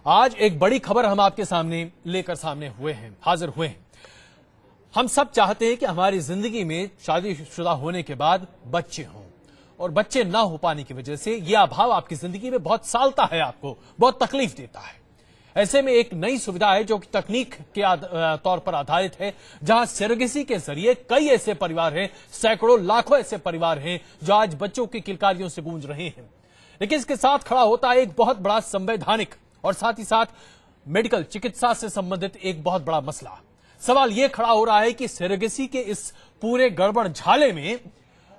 आज एक बड़ी खबर हम आपके सामने हाजिर हुए हैं। हम सब चाहते हैं कि हमारी जिंदगी में शादीशुदा होने के बाद बच्चे हों, और बच्चे ना हो पाने की वजह से यह अभाव आपकी जिंदगी में बहुत सालता है, आपको बहुत तकलीफ देता है। ऐसे में एक नई सुविधा है जो कि तकनीक के तौर पर आधारित है, जहां सरोगेसी के जरिए कई ऐसे परिवार हैं, सैकड़ों लाखों ऐसे परिवार हैं जो आज बच्चों की किलकारियों से गूंज रहे हैं। लेकिन इसके साथ खड़ा होता है एक बहुत बड़ा संवैधानिक और साथ ही साथ मेडिकल चिकित्सा से संबंधित एक बहुत बड़ा मसला। सवाल यह खड़ा हो रहा है कि सरोगेसी के इस पूरे गड़बड़ झाले में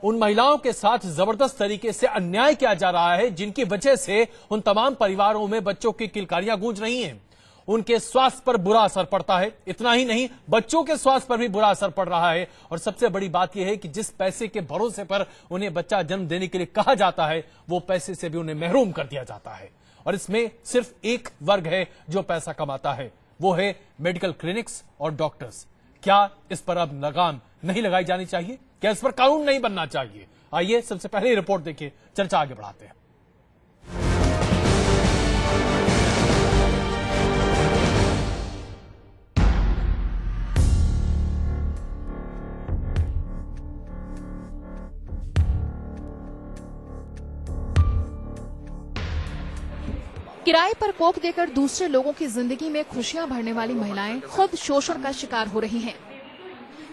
उन महिलाओं के साथ जबरदस्त तरीके से अन्याय किया जा रहा है, जिनकी वजह से उन तमाम परिवारों में बच्चों की किलकारियां गूंज रही हैं। उनके स्वास्थ्य पर बुरा असर पड़ता है। इतना ही नहीं, बच्चों के स्वास्थ्य पर भी बुरा असर पड़ रहा है। और सबसे बड़ी बात यह है कि जिस पैसे के भरोसे पर उन्हें बच्चा जन्म देने के लिए कहा जाता है, वो पैसे से भी उन्हें महरूम कर दिया जाता है। और इसमें सिर्फ एक वर्ग है जो पैसा कमाता है, वो है मेडिकल क्लिनिक्स और डॉक्टर्स। क्या इस पर अब लगाम नहीं लगाई जानी चाहिए? क्या इस पर कानून नहीं बनना चाहिए? आइए सबसे पहले ही रिपोर्ट देखिए, चर्चा आगे बढ़ाते हैं। किराए पर कोख देकर दूसरे लोगों की जिंदगी में खुशियां भरने वाली महिलाएं खुद शोषण का शिकार हो रही हैं।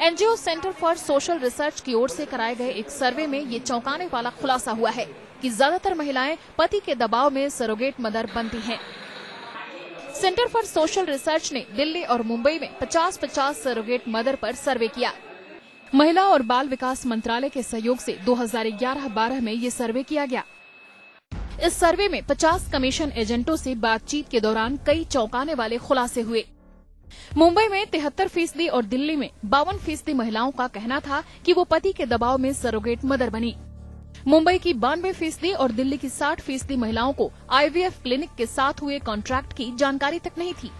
NGO centre for social research की ओर से कराए गए एक सर्वे में ये चौंकाने वाला खुलासा हुआ है कि ज्यादातर महिलाएं पति के दबाव में सरोगेट मदर बनती हैं। सेंटर फॉर सोशल रिसर्च ने दिल्ली और मुंबई में 50-50 सरोगेट मदर पर सर्वे किया। महिला और बाल विकास मंत्रालय के सहयोग से 2011-12 में ये सर्वे किया गया। इस सर्वे में 50 कमीशन एजेंटों से बातचीत के दौरान कई चौंकाने वाले खुलासे हुए। मुंबई में 73% और दिल्ली में 52% महिलाओं का कहना था कि वो पति के दबाव में सरोगेट मदर बनी। मुंबई की 92% और दिल्ली की 60% महिलाओं को आईवीएफ क्लिनिक के साथ हुए कॉन्ट्रैक्ट की जानकारी तक नहीं थी।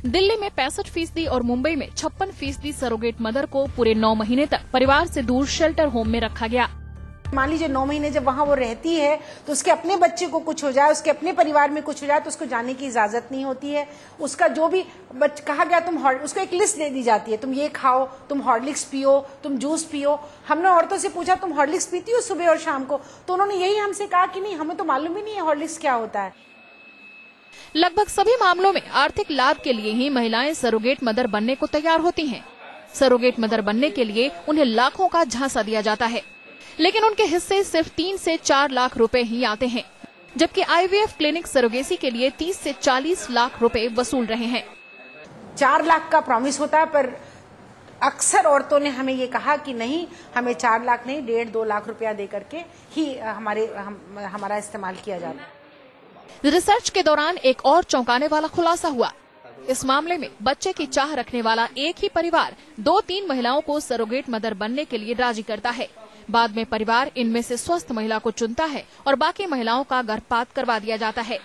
दिल्ली में 65% और मुंबई में 56% सरोगेट मदर को पूरे 9 महीने तक परिवार से दूर शेल्टर होम में रखा गया। मान लीजिए 9 महीने जब वहां वो रहती है तो उसके अपने बच्चे को कुछ हो जाए, उसके अपने परिवार में कुछ हो जाए तो उसको जाने की इजाजत नहीं होती है। उसका जो भी कहा गया, उसको एक लिस्ट दे दी जाती है, तुम ये खाओ, तुम हॉर्लिक्स पियो, तुम जूस पियो। हमने औरतों से पूछा तुम हॉर्लिक्स पीती हो सुबह और शाम को, तो उन्होंने यही हमसे कहा कि नहीं, हमें तो मालूम ही नहीं है हॉर्लिक्स क्या होता है। लगभग सभी मामलों में आर्थिक लाभ के लिए ही महिलाएं सरोगेट मदर बनने को तैयार होती हैं। सरोगेट मदर बनने के लिए उन्हें लाखों का झांसा दिया जाता है, लेकिन उनके हिस्से सिर्फ 3 से 4 लाख रुपए ही आते हैं, जबकि आईवीएफ क्लिनिक सरोगेसी के लिए 30 से 40 लाख रुपए वसूल रहे हैं। 4 लाख का प्रॉमिस होता है, पर अक्सर औरतों ने हमें ये कहा कि नहीं, हमें 4 लाख नहीं, 1.5-2 लाख रुपया दे करके ही हमारा इस्तेमाल किया जाता है। रिसर्च के दौरान एक और चौंकाने वाला खुलासा हुआ। इस मामले में बच्चे की चाह रखने वाला एक ही परिवार 2-3 महिलाओं को सरोगेट मदर बनने के लिए राजी करता है। बाद में परिवार इनमें से स्वस्थ महिला को चुनता है और बाकी महिलाओं का गर्भपात करवा दिया जाता है।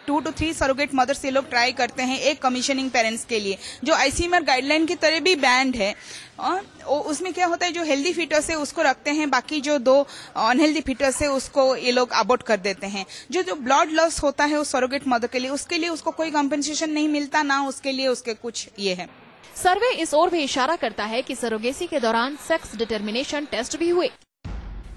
2 to 3 सरोगेट मदर से लोग ट्राई करते हैं एक कमीशनिंग पेरेंट्स के लिए, जो आईसीएमआर गाइडलाइन की तरह भी बैंड है। और उसमें क्या होता है, जो हेल्दी फीटस है उसको रखते हैं, बाकी जो 2 अनहेल्दी फीटस है उसको ये लोग अबॉर्ट कर देते हैं। जो ब्लड लॉस होता है उस सरोगेट मदर के लिए, उसके लिए उसको कोई कंपनसेशन नहीं मिलता, ना उसके लिए उसके कुछ ये है। सर्वे इस ओर भी इशारा करता है कि सरोगेसी के दौरान सेक्स डिटर्मिनेशन टेस्ट भी हुए।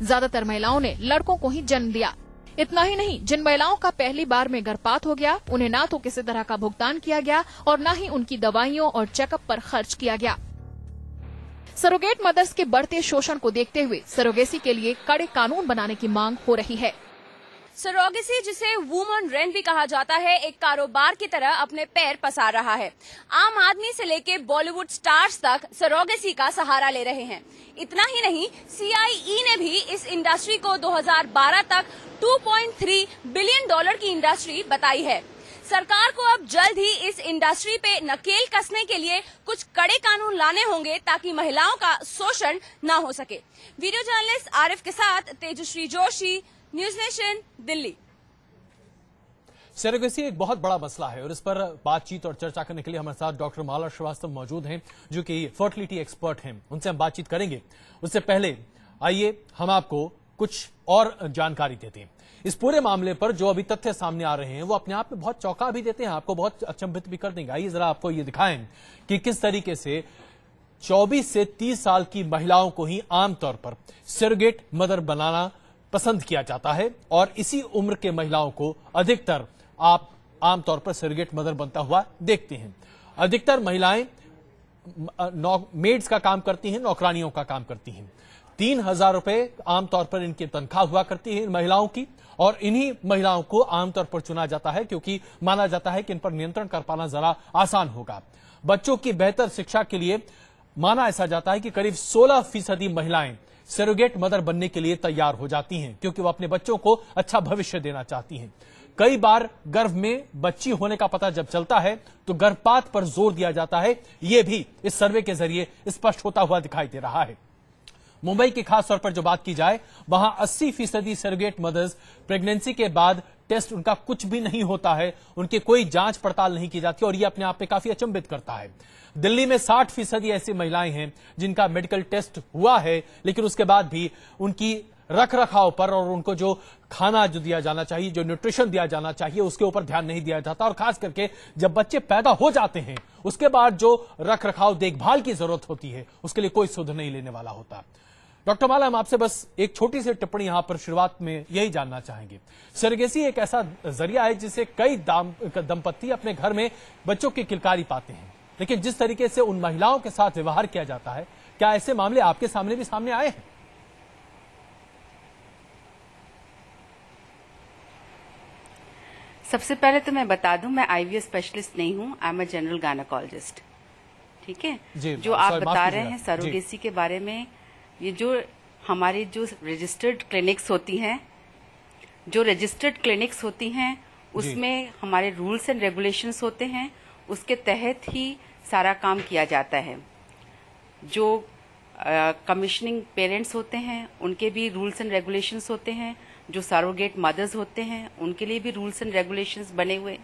ज्यादातर महिलाओं ने लड़कों को ही जन्म दिया। इतना ही नहीं, जिन महिलाओं का पहली बार में गर्भपात हो गया, उन्हें ना तो किसी तरह का भुगतान किया गया और न ही उनकी दवाइयों और चेकअप पर खर्च किया गया। सरोगेट मदर्स के बढ़ते शोषण को देखते हुए सरोगेसी के लिए कड़े कानून बनाने की मांग हो रही है। सरोगेसी, जिसे वुमन रेंट भी कहा जाता है, एक कारोबार की तरह अपने पैर पसार रहा है। आम आदमी से लेके बॉलीवुड स्टार्स तक सरोगेसी का सहारा ले रहे हैं। इतना ही नहीं, CIE ने भी इस इंडस्ट्री को 2012 तक $2.3 बिलियन की इंडस्ट्री बताई है। सरकार को अब जल्द ही इस इंडस्ट्री पे नकेल कसने के लिए कुछ कड़े कानून लाने होंगे ताकि महिलाओं का शोषण न हो सके। वीडियो जर्नलिस्ट आरिफ के साथ Tejashree Joshi, news nation, Delhi. Surrogacy एक बहुत बड़ा मसला है और इस पर बातचीत और चर्चा करने के लिए हमारे साथ डॉक्टर माला श्रीवास्तव मौजूद हैं, जो कि फर्टिलिटी एक्सपर्ट हैं। उनसे हम बातचीत करेंगे। उससे पहले आइए हम आपको कुछ और जानकारी देते हैं। इस पूरे मामले पर जो अभी तथ्य सामने आ रहे हैं वो अपने आप में बहुत चौंका भी देते हैं, आपको बहुत अचंभित भी कर देंगे। आइए जरा आपको ये दिखाएं कि किस तरीके से 24 से 30 साल की महिलाओं को ही आमतौर पर सरोगेट मदर बनाना पसंद किया जाता है और इसी उम्र के महिलाओं को अधिकतर आप आमतौर पर सरोगेट मदर बनता हुआ देखते हैं। अधिकतर महिलाएं मेड्स का काम करती हैं, नौकरानियों का काम करती हैं। 3,000 रुपए आमतौर पर इनकी तनख्वाह हुआ करती है इन महिलाओं की, और इन्हीं महिलाओं को आमतौर पर चुना जाता है क्योंकि माना जाता है कि इन पर नियंत्रण कर पाना जरा आसान होगा। बच्चों की बेहतर शिक्षा के लिए माना ऐसा जाता है कि करीब 16% महिलाएं सरोगेट मदर बनने के लिए तैयार हो जाती हैं क्योंकि वो अपने बच्चों को अच्छा भविष्य देना चाहती हैं। कई बार गर्भ में बच्ची होने का पता जब चलता है तो गर्भपात पर जोर दिया जाता है, यह भी इस सर्वे के जरिए स्पष्ट होता हुआ दिखाई दे रहा है। मुंबई की खास तौर पर जो बात की जाए, वहां 80% सरोगेट मदर्स प्रेगनेंसी के बाद टेस्ट उनका कुछ भी नहीं होता है, उनकी कोई जांच पड़ताल नहीं की जाती और यह अपने आप में काफी अचंभित करता है। दिल्ली में 60% ऐसी महिलाएं हैं जिनका मेडिकल टेस्ट हुआ है, लेकिन उसके बाद भी उनकी रख रखाव पर और उनको जो खाना जो दिया जाना चाहिए, जो न्यूट्रिशन दिया जाना चाहिए, उसके ऊपर ध्यान नहीं दिया जाता। और खास करके जब बच्चे पैदा हो जाते हैं उसके बाद जो रख रखाव देखभाल की जरूरत होती है उसके लिए कोई सुध नहीं लेने वाला होता। डॉक्टर माला, हम आपसे बस एक छोटी सी टिप्पणी यहां पर शुरुआत में यही जानना चाहेंगे। सरोगेसी एक ऐसा जरिया है जिससे कई दंपत्ति अपने घर में बच्चों की किलकारी पाते हैं, लेकिन जिस तरीके से उन महिलाओं के साथ व्यवहार किया जाता है, क्या ऐसे मामले आपके सामने भी सामने आए हैं? सबसे पहले तो मैं बता दूं, मैं आईवीएफ स्पेशलिस्ट नहीं हूं, I am a general gynaecologist. ठीक है, जो आप बता रहे हैं सरोगेसी के बारे में, ये जो हमारी जो रजिस्टर्ड क्लिनिक्स होती हैं, उसमें हमारे रूल्स एंड रेगुलेशंस होते हैं, उसके तहत ही सारा काम किया जाता है। जो कमिश्निंग पेरेंट्स होते हैं उनके भी रूल्स एंड रेगुलेशंस होते हैं, जो सरोगेट मदर्स होते हैं उनके लिए भी रूल्स एंड रेगुलेशंस बने हुए,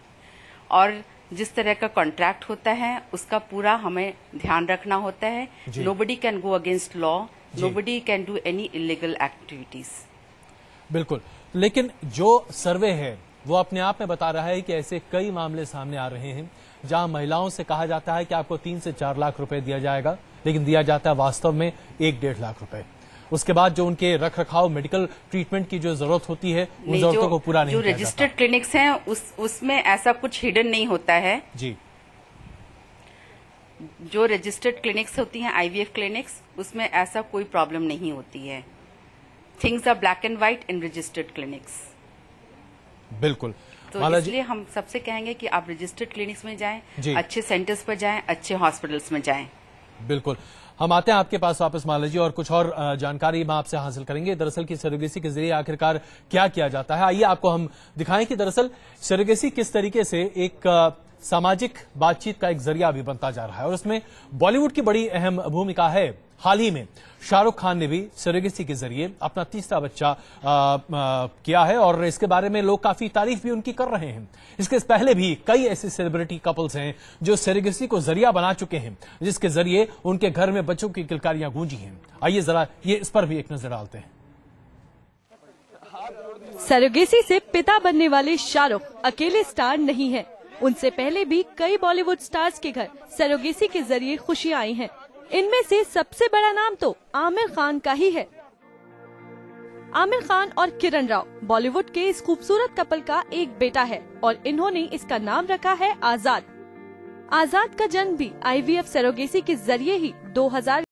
और जिस तरह का कॉन्ट्रैक्ट होता है उसका पूरा हमें ध्यान रखना होता है। Nobody can go against law, nobody can do any illegal activities. बिल्कुल, लेकिन जो सर्वे है वो अपने आप में बता रहा है कि ऐसे कई मामले सामने आ रहे हैं जहां महिलाओं से कहा जाता है कि आपको 3 से 4 लाख रुपए दिया जाएगा, लेकिन दिया जाता है वास्तव में 1-1.5 लाख रुपए। उसके बाद जो उनके रख रखाव मेडिकल ट्रीटमेंट की जो जरूरत होती है उन जरूरतों को पूरा नहीं किया जाता। जो रजिस्टर्ड क्लिनिक्स हैं उसमें ऐसा कुछ हिडन नहीं होता है जी। जो रजिस्टर्ड क्लिनिक्स होती हैं, आईवीएफ क्लिनिक्स, उसमें ऐसा कोई प्रॉब्लम नहीं होती है। Things are black and white in registered clinics. बिल्कुल, तो इसलिए हम सबसे कहेंगे कि आप रजिस्टर्ड क्लिनिक्स में जाएं, अच्छे सेंटर्स पर जाएं, अच्छे हॉस्पिटल्स में जाएं। बिल्कुल, हम आते हैं आपके पास वापस माला जी, और कुछ और जानकारी हम आपसे हासिल करेंगे। दरअसल की सरोगेसी के जरिए आखिरकार क्या किया जाता है, आइए आपको हम दिखाएं कि दरअसल सरोगेसी किस तरीके से एक सामाजिक बातचीत का एक जरिया भी बनता जा रहा है, और उसमें बॉलीवुड की बड़ी अहम भूमिका है। हाल ही में शाहरुख खान ने भी सरोगेसी के जरिए अपना तीसरा बच्चा किया है, और इसके बारे में लोग काफी तारीफ भी उनकी कर रहे हैं। इसके पहले भी कई ऐसे सेलिब्रिटी कपल्स हैं जो सरोगेसी को जरिया बना चुके हैं, जिसके जरिए उनके घर में बच्चों की किलकारियां गूंजी हैं। आइए जरा ये इस पर भी एक नजर डालते हैं। सरोगेसी से पिता बनने वाले शाहरुख अकेले स्टार नहीं हैं। उनसे पहले भी कई बॉलीवुड स्टार्स के घर सरोगेसी के जरिए खुशियां आई हैं। इनमें से सबसे बड़ा नाम तो आमिर खान का ही है। आमिर खान और किरण राव बॉलीवुड के इस खूबसूरत कपल का एक बेटा है, और इन्होंने इसका नाम रखा है आजाद। आजाद का जन्म भी आईवीएफ सरोगेसी के जरिए ही 2000